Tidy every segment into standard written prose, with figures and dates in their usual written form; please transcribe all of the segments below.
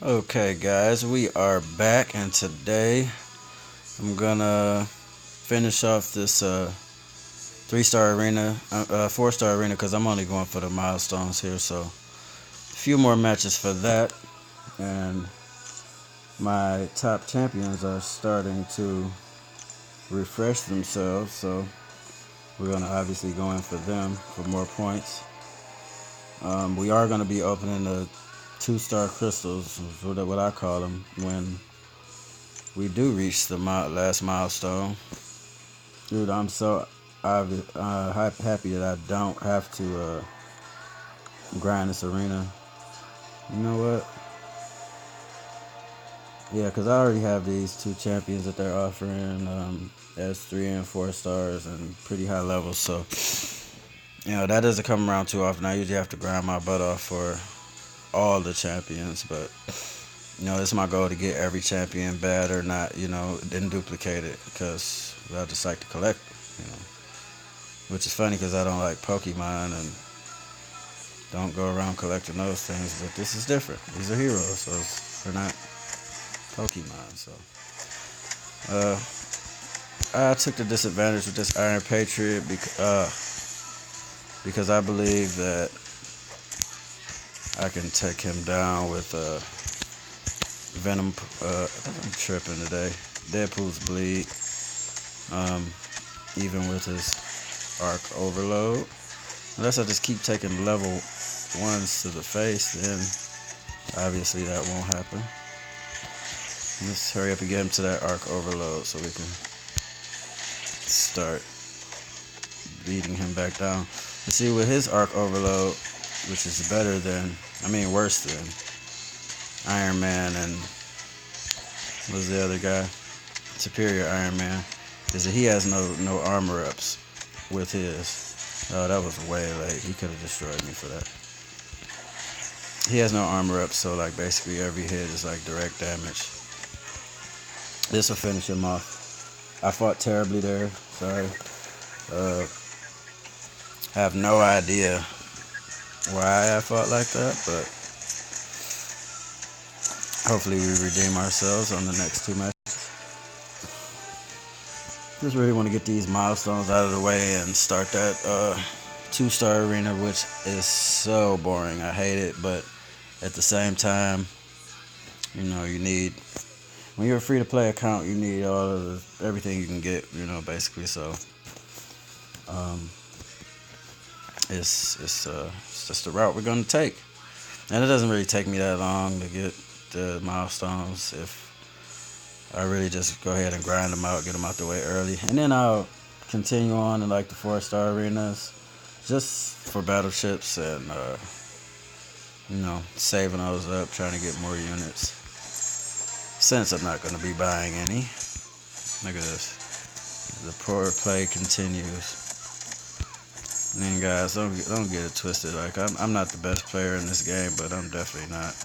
Okay, guys, we are back, and today I'm gonna finish off this 3-star arena, 4-star arena, because I'm only going for the milestones here. So, a few more matches for that, and my top champions are starting to refresh themselves. So, we're gonna obviously go in for them for more points. We are gonna be opening the 2-star crystals, what I call them, when we do reach the last milestone. Dude, I'm so happy that I don't have to grind this arena. You know what? Yeah, because I already have these two champions that they're offering as 3 and 4 stars and pretty high levels. So, that doesn't come around too often. I usually have to grind my butt off for all the champions. But, it's my goal to get every champion bad or not, then duplicate it because I just like to collect, you know. Which is funny because I don't like Pokemon and don't go around collecting those things. But this is different. These are heroes, so they're not Pokemon. So I took the disadvantage with this Iron Patriot because I believe that I can take him down with Venom. I'm tripping today. Deadpool's bleed. Even with his arc overload. Unless I just keep taking level ones to the face, then obviously that won't happen. Let's hurry up and get him to that arc overload so we can start beating him back down. You see, with his arc overload, which is worse than Iron Man and what was the other guy? Superior Iron Man, is that he has no armor ups with his. Oh, that was way late. He could have destroyed me for that. He has no armor up, so basically every hit is direct damage. This will finish him off. I fought terribly there. Sorry. I have no idea why I fought like that, but hopefully we redeem ourselves on the next two matches. Just really want to get these milestones out of the way and start that 2-star arena, which is so boring. I hate it, but at the same time, you need, when you're a free to play account, you need everything you can get, basically. So it's just the route we're gonna take, and it doesn't really take me that long to get the milestones if I really just go ahead and grind them out, get them out the way early, and then I'll continue on in the 4-star arenas, just for battleships and saving those up, trying to get more units. Since I'm not gonna be buying any. Look at this. The poor play continues. And then guys, don't get it twisted. I'm not the best player in this game, but I'm definitely not.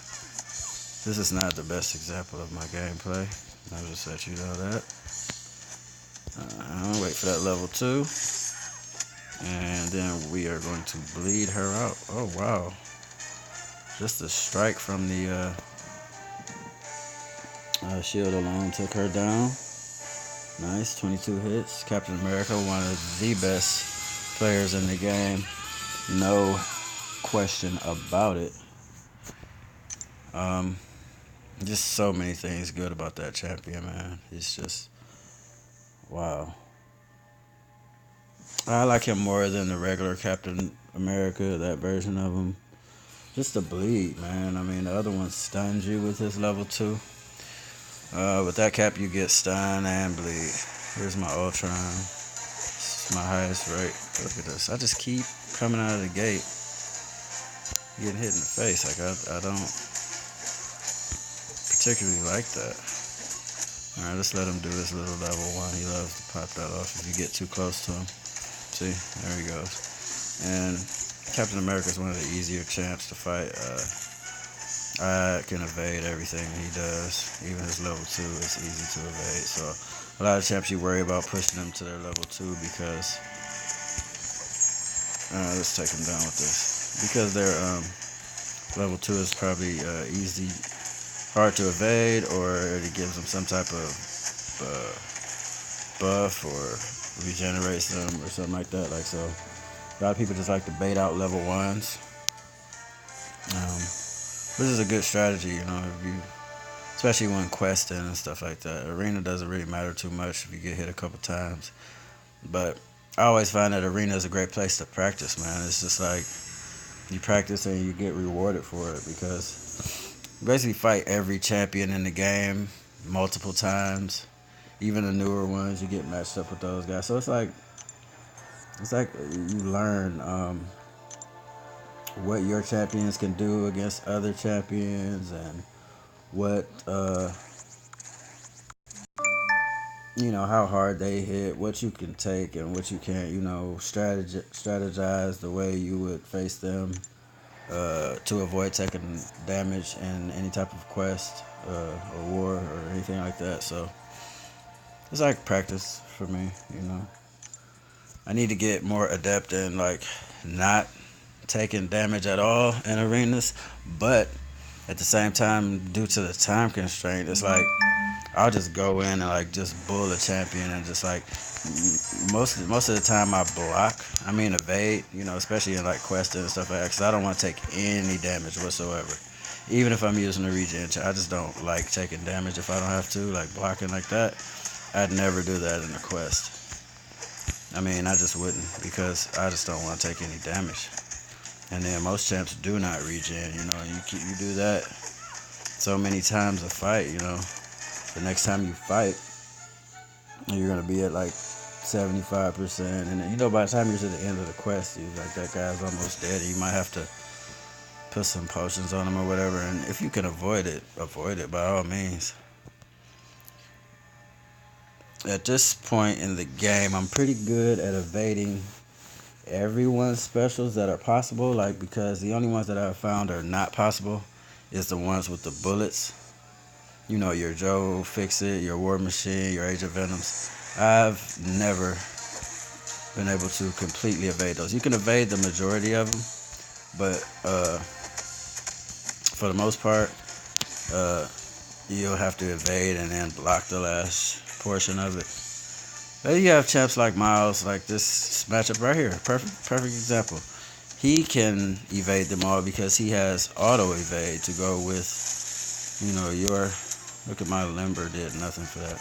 This is not the best example of my gameplay. I'll just let you know that. I'll wait for that level 2. And then we are going to bleed her out. Oh, wow. Just a strike from the shield alone took her down. Nice, 22 hits. Captain America, one of the best players in the game. No question about it. Just so many things good about that champion, man. It's just, wow. I like him more than the regular Captain America, that version of him. Just the bleed, man. The other one stuns you with his level 2. With that cap, you get stun and bleed. Here's my Ultron. This is my highest rate. Look at this. I just keep coming out of the gate, getting hit in the face. I don't particularly like that. Alright, let's let him do this little level 1. He loves to pop that off if you get too close to him. See, there he goes. And Captain America is one of the easier champs to fight. I can evade everything he does. Even his level 2 is easy to evade. So a lot of champs you worry about pushing them to their level 2 because let's take them down with this. Because their level 2 is probably easy hard to evade, or it gives them some type of uh, buff or regenerates them or something like that. Like so, a lot of people just like to bait out level ones, which is a good strategy. If you, especially when questing and stuff like that. Arena doesn't really matter too much if you get hit a couple times, but I always find that arena is a great place to practice, man. It's just like you practice and you get rewarded for it because you basically fight every champion in the game multiple times. Even the newer ones, you get matched up with those guys. So it's like you learn what your champions can do against other champions and what how hard they hit, what you can take and what you can't. Strategize the way you would face them to avoid taking damage in any type of quest or war or anything like that. So it's like practice for me. I need to get more adept in like not taking damage at all in arenas, but at the same time, due to the time constraint, it's like I'll just go in and like just bull a champion and just like most of the time I block. I mean evade. Especially in like questing and stuff like that, because I don't want to take any damage whatsoever. Even if I'm using a regen, I just don't like taking damage if I don't have to. Like blocking like that, I'd never do that in a quest. I mean, I just wouldn't because I just don't want to take any damage. And then most champs do not regen. You do that so many times a fight. The next time you fight, you're gonna be at like 75%, and by the time you're to the end of the quest, you're like that guy's almost dead. You might have to put some potions on him or whatever. And if you can avoid it by all means. At this point in the game, I'm pretty good at evading everyone's specials that are possible. Like because the only ones that I've found are not possible is the ones with the bullets. Your Joe Fix It, your War Machine, your Age of Venoms. I've never been able to completely evade those. You can evade the majority of them, but for the most part, uh, you'll have to evade and then block the last portion of it. But you have champs like Miles, like this matchup right here. Perfect example. He can evade them all because he has auto evade to go with, your. Look at my limber, did nothing for that.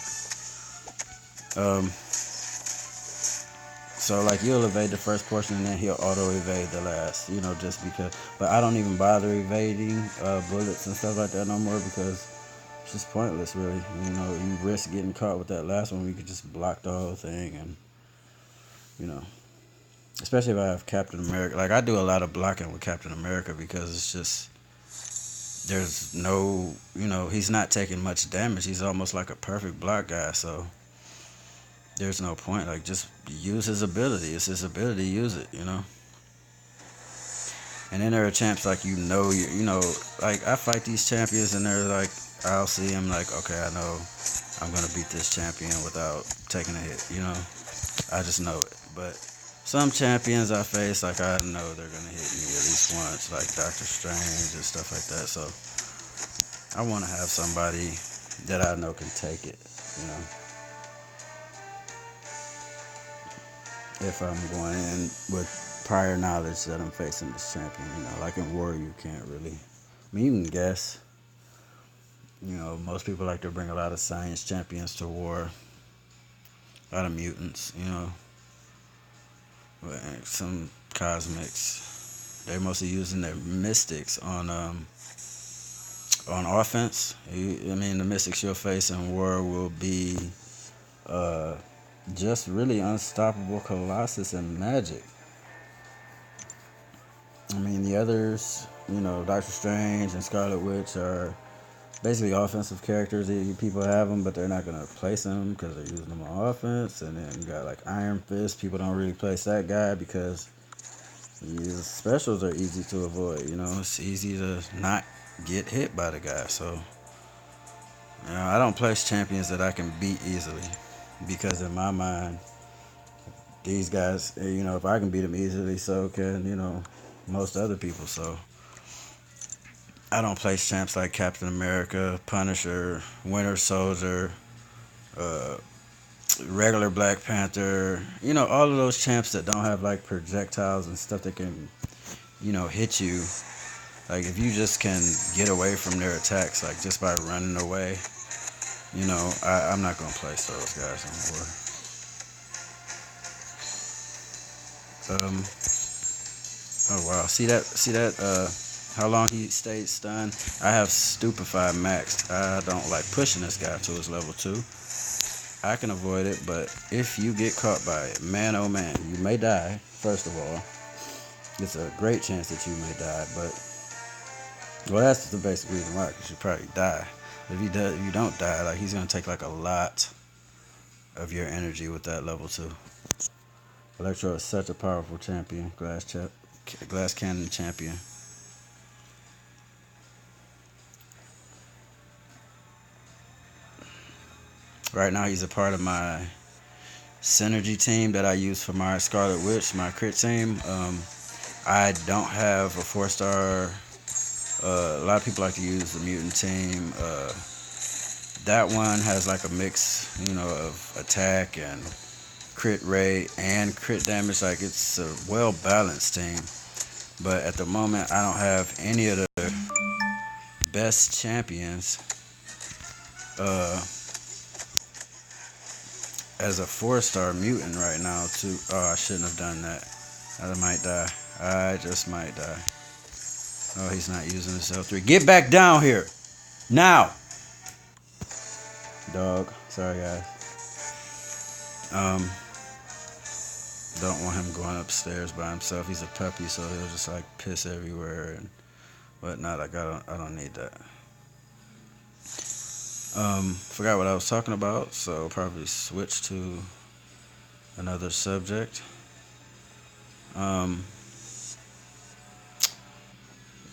So like you'll evade the first portion and then he'll auto evade the last, just because. But I don't even bother evading bullets and stuff like that no more because it's just pointless, really. You risk getting caught with that last one. You could just block the whole thing, and especially if I have Captain America. Like I do a lot of blocking with Captain America because it's just there's no, he's not taking much damage. He's almost like a perfect block guy. So there's no point. Like just use his ability. It's his ability. Use it. And then there are champs like like I fight these champions and they're like I'll see him like okay I know I'm gonna beat this champion without taking a hit. I just know it. But some champions I face like I know they're gonna hit me at least once, like Doctor Strange and stuff like that. So I want to have somebody that I know can take it. If I'm going in with prior knowledge that I'm facing this champion. Like in war, you can't really. I mean, you can guess. Most people like to bring a lot of science champions to war. A lot of mutants. Some cosmics. They're mostly using their mystics on offense. I mean, the mystics you'll face in war will be just really unstoppable Colossus and magic. I mean, the others, Doctor Strange and Scarlet Witch are basically offensive characters. People have them, but they're not going to place them because they're using them on offense. And then you got like Iron Fist. People don't really place that guy because his specials are easy to avoid. It's easy to not get hit by the guy. So, I don't place champions that I can beat easily because in my mind, these guys, if I can beat them easily, so can, most other people. So I don't place champs like Captain America, Punisher, Winter Soldier, uh, regular Black Panther. You know, all of those champs that don't have like projectiles and stuff that can, hit you. Like if you just can get away from their attacks, like just by running away, I'm not gonna place those guys anymore. Oh wow, see that, how long he stayed stunned? I have Stupefy maxed. I don't like pushing this guy to his level 2. I can avoid it, but if you get caught by it, man oh man, you may die, first of all. It's a great chance that you may die, but, well, that's the basic reason why, because you probably die. If you don't die, like, he's gonna take like a lot of your energy with that level 2. Electro is such a powerful champion, glass cannon champion. Right now, he's a part of my synergy team that I use for my Scarlet Witch, my crit team. I don't have a 4-star. A lot of people like to use the mutant team. That one has like a mix, of attack and crit rate and crit damage. Like it's a well balanced team. But at the moment, I don't have any of the best champions uh, as a 4-star mutant right now. Too. Oh, I shouldn't have done that. I might die. I just might die. Oh, he's not using his L3. Get back down here now, dog. Sorry, guys. Um, don't want him going upstairs by himself. He's a puppy, so he'll just like piss everywhere and whatnot. Like I don't need that. Forgot what I was talking about, so probably switch to another subject. Um,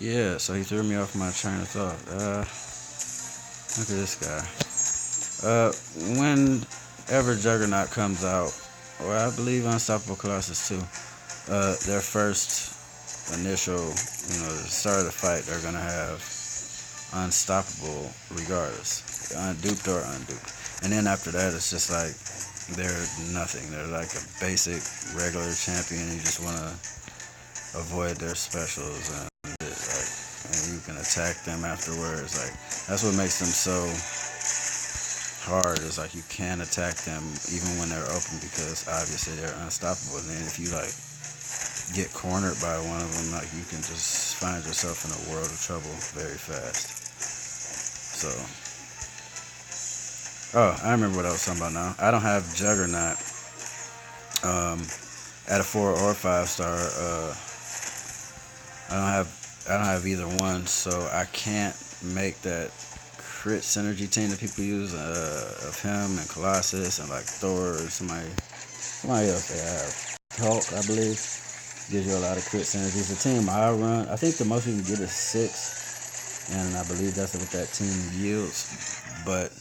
yeah, so he threw me off my train of thought. Look at this guy. Whenever Juggernaut comes out, or I believe Unstoppable Colossus too, their first initial, the start of the fight, they're gonna have Unstoppable regardless, unduped or unduped, and then after that, it's just like they're nothing. They're like a basic regular champion. You just wanna avoid their specials and you can attack them afterwards. Like that's what makes them so hard, is like you can attack them even when they're open because obviously they're unstoppable. And then if you like get cornered by one of them, like you can just find yourself in a world of trouble very fast. So, oh, I remember what I was talking about now. I don't have Juggernaut at a 4 or 5-star. I don't have either one, so I can't make that crit synergy team that people use of him and Colossus and like Thor or somebody else they have. Hulk, I believe, gives you a lot of crit synergies. The team I run, I think the most you can get is 6, and I believe that's what that team yields. But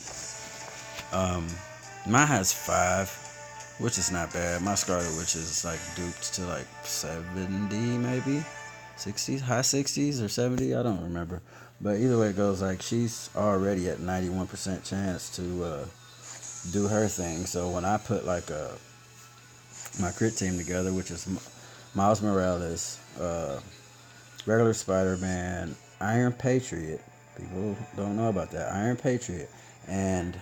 mine has 5, which is not bad. My Scarlet Witch is like duped to like 70 maybe. 60s, high 60s or 70, I don't remember. But either way it goes, like she's already at 91% chance to do her thing. So when I put like my crit team together, which is Miles Morales, regular Spider-Man, Iron Patriot. People don't know about that. Iron Patriot and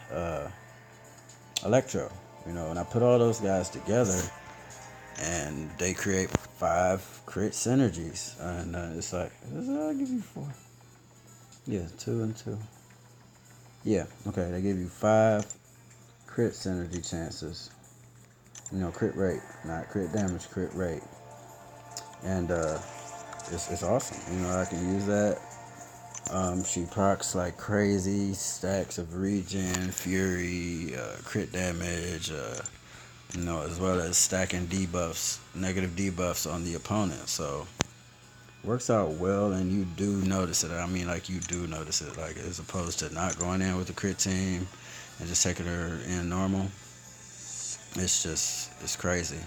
Electro. And I put all those guys together, and they create 5 crit synergies. And it's like, I'll give you 4. Yeah, 2 and 2. Yeah, okay, they give you 5 crit synergy chances. Crit rate, not crit damage, crit rate. And it's awesome. I can use that. She procs like crazy, stacks of regen, fury, crit damage, as well as stacking debuffs, negative debuffs on the opponent. So works out well, and you do notice it. I mean, like you do notice it, like as opposed to not going in with the crit team and just taking her in normal. It's crazy.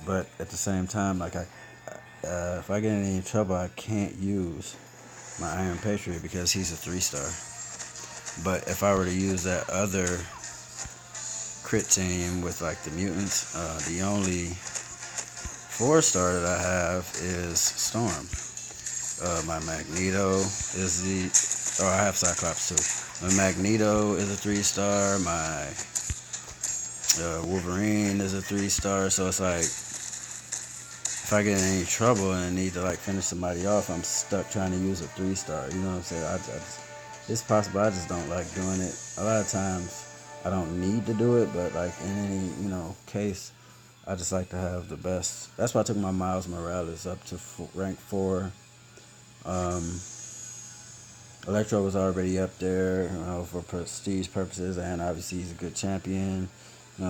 But at the same time, like if I get in any trouble, I can't use my Iron Patriot because he's a 3-star. But if I were to use that other crit team with like the mutants, the only 4-star that I have is Storm. My Magneto is the. Oh, I have Cyclops too. My Magneto is a 3-star. My Wolverine is a 3-star. So it's like if I get in any trouble and I need to like finish somebody off, I'm stuck trying to use a 3-star. You know what I'm saying? It's possible. I just don't like doing it. A lot of times I don't need to do it, but like in any case, I just like to have the best. That's why I took my Miles Morales up to rank 4. Um, Electro was already up there, for prestige purposes, and obviously he's a good champion.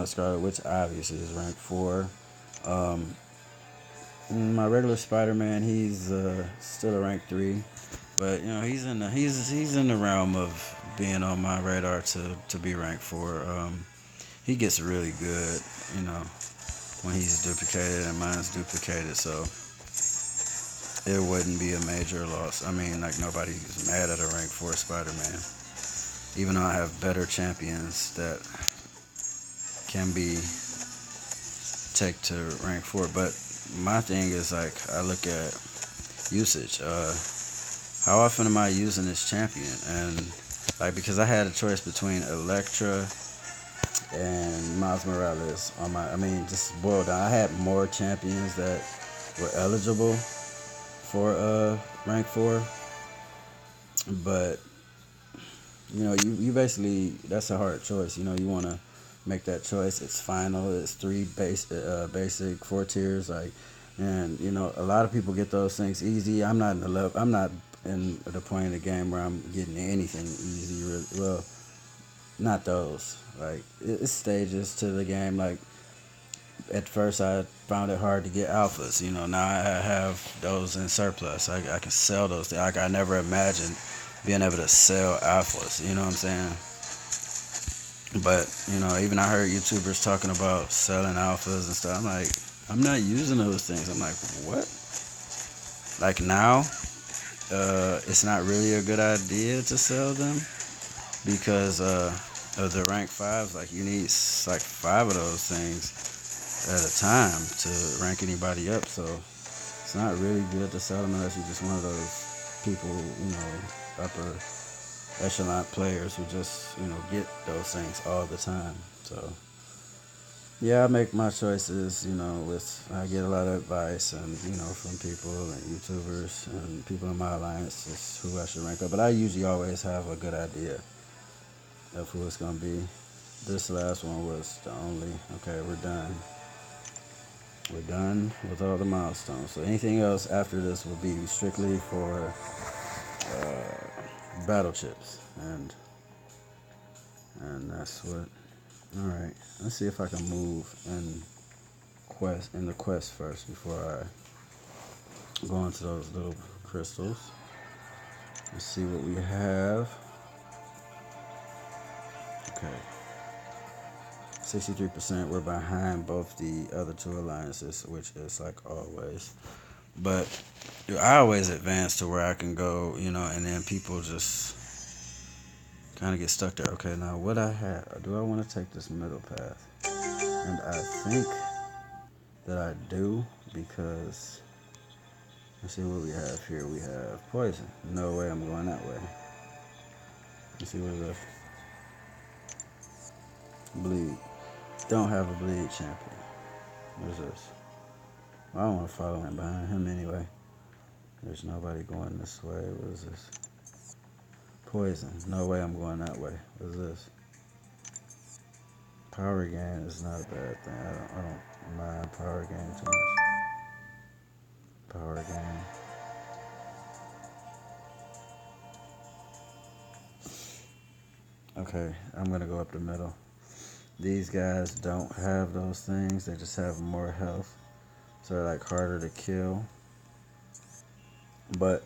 Scarlet Witch obviously is rank 4. Um, my regular Spider-Man, he's still a rank 3, but he's in the realm of being on my radar to be rank 4. He gets really good, when he's duplicated and mine's duplicated, so it wouldn't be a major loss. I mean, like nobody's mad at a rank 4 Spider-Man, even though I have better champions that can be take to rank 4. But my thing is like I look at usage. How often am I using this champion? And like because I had a choice between Elektra and Miles Morales on my. I mean, just boiled down. I had more champions that were eligible for rank 4, but you basically that's a hard choice. You want to make that choice. It's final. It's 3 basic 4 tiers. Like, and a lot of people get those things easy. I'm not in the level. I'm not in the point in the game where I'm getting anything easy. Well, not those. Like it's stages to the game. Like at first I found it hard to get alphas. Now I have those in surplus. I can sell those. Like I never imagined being able to sell alphas. You know what I'm saying? But even I heard YouTubers talking about selling alphas and stuff. I'm like, I'm not using those things. I'm like, what? Like now, it's not really a good idea to sell them because of the rank 5s. Like you need like 5 of those things at a time to rank anybody up. So it's not really good to sell them unless you're just one of those people, upper echelon players who just get those things all the time. So yeah, I make my choices with I get a lot of advice and from people and YouTubers and people in my alliance is who I should rank up, but I usually always have a good idea of who it's gonna be. This last one was the only. Okay, we're done with all the milestones, so anything else after this will be strictly for battle chips, and that's what. All right, let's see if I can move in the quest first before I go into those little crystals. Let's see what we have. Okay, 63%. We're behind both the other 2 alliances, which is like always. But I always advance to where I can go, and then people just kind of get stuck there. Okay, now what I have, do I want to take this middle path? And I think that I do because, let's see what we have here. We have poison. No way I'm going that way. Let's see what is this. Bleed. Don't have a bleed champion. What is this? Well, I don't want to follow him behind him anyway. There's nobody going this way. What is this? Poison. No way I'm going that way. What is this? Power gain is not a bad thing. I don't mind power gain too much. Power gain. Okay, I'm gonna go up the middle. These guys don't have those things. They just have more health, so they're like harder to kill. But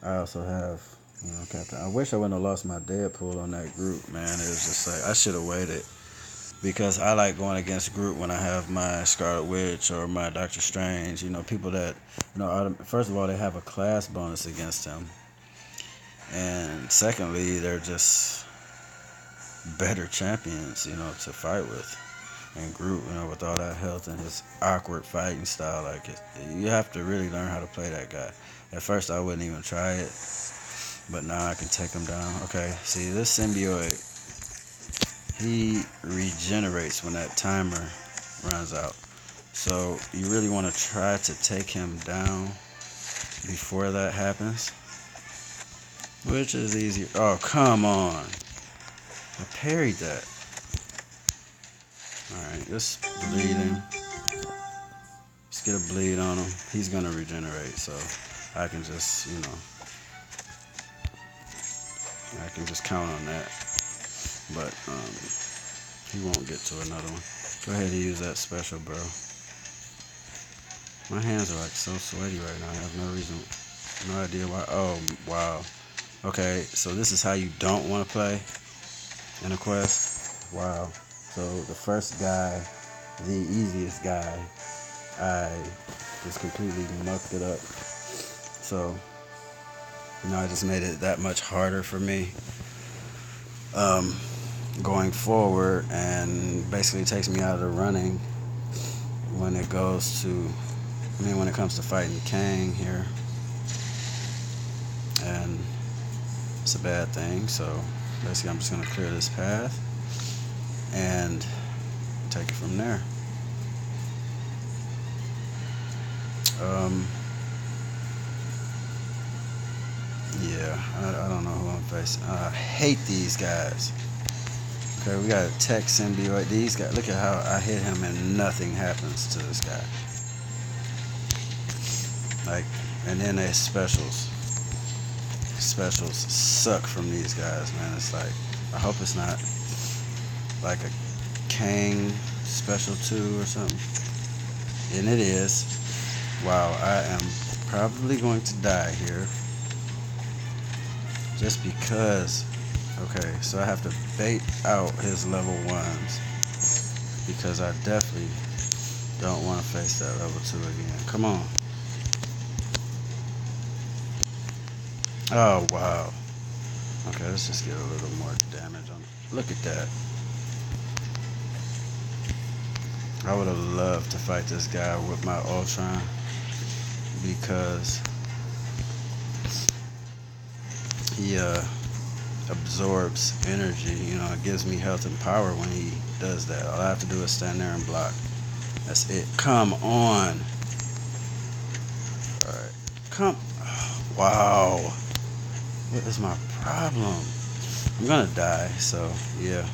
I also have, Captain. I wish I wouldn't have lost my Deadpool on that group, man. It was just like I should have waited because I like going against group when I have my Scarlet Witch or my Doctor Strange. People that, first of all, they have a class bonus against them. And secondly, they're just better champions, to fight with. And Groot, with all that health and his awkward fighting style, like you have to really learn how to play that guy. At first, I wouldn't even try it, but now I can take him down. Okay, see this symbiote, he regenerates when that timer runs out. So you really want to try to take him down before that happens, which is easier. Oh, come on. I parried that. Alright, just bleed him. Let's get a bleed on him. He's going to regenerate, so I can just, I can just count on that. But he won't get to another one. Go ahead and use that special, bro. My hands are like so sweaty right now. I have no idea why. Oh, wow. Okay, so this is how you don't want to play in a quest. Wow. So the first guy, the easiest guy, I just completely mucked it up. So, I just made it that much harder for me going forward, and basically takes me out of the running when it comes to fighting Kang here. And it's a bad thing, so basically I'm just going to clear this path and take it from there. Yeah, I don't know who I'm facing. I hate these guys. Okay, we got a tech symbiote. These guys, look at how I hit him and nothing happens to this guy. And then they specials. Specials suck from these guys, man. It's like, I hope it's not like a Kang special 2 or something. And it is. Wow, I am probably going to die here. Just because. Okay, so I have to bait out his level 1s. Because I definitely don't want to face that level 2 again. Come on. Oh, wow. Okay, let's just get a little more damage on it. Look at that. I would have loved to fight this guy with my Ultron, because he absorbs energy. It gives me health and power when he does that. All I have to do is stand there and block. That's it. Come on. Alright. Come. Wow. What is my problem? I'm gonna die, so yeah.